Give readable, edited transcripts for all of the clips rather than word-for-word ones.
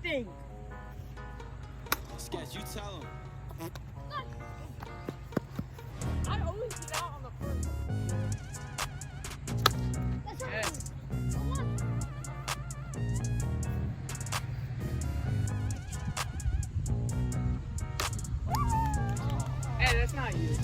anything. Sketch, you tell him. I always get out on the first. That's right. Yes. Hey, that's not you.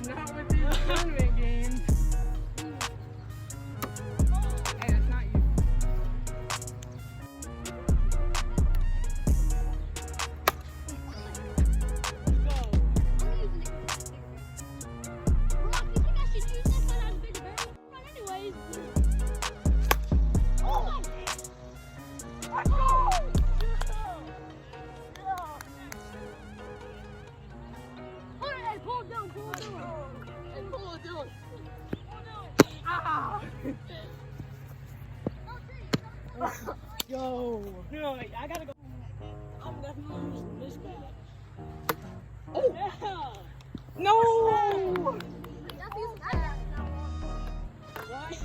Not with these tournament games. Hey, that's not you. Let's go. Anyways. Pull it down. Ah! Yo. No, I gotta go. I'm definitely using this guy. Oh! Yeah! No! What?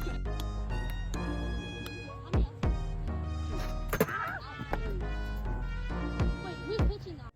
Wait, who's pitching now?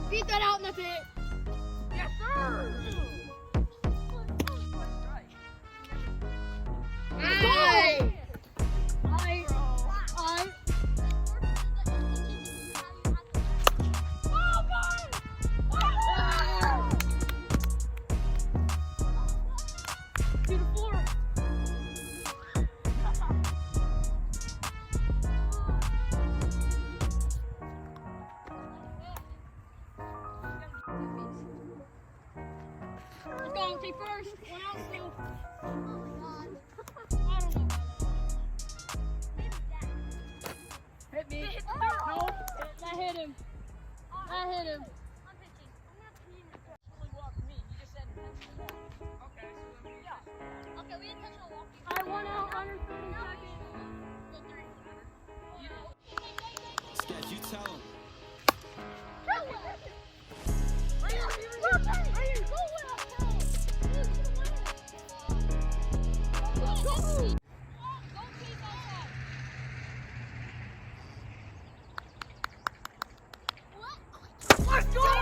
Beat that out in the pit. Yes, sir! Hey! Take first. 1 out still. Oh my god. I don't know. Hit me. No. That hit him. That hit him. I'm pitching. Actually walked me. You just said intentional walk. Okay, so then yeah. Okay, we intentional walking. I 1 out, 130 seconds. Sketch, you tell Let's go!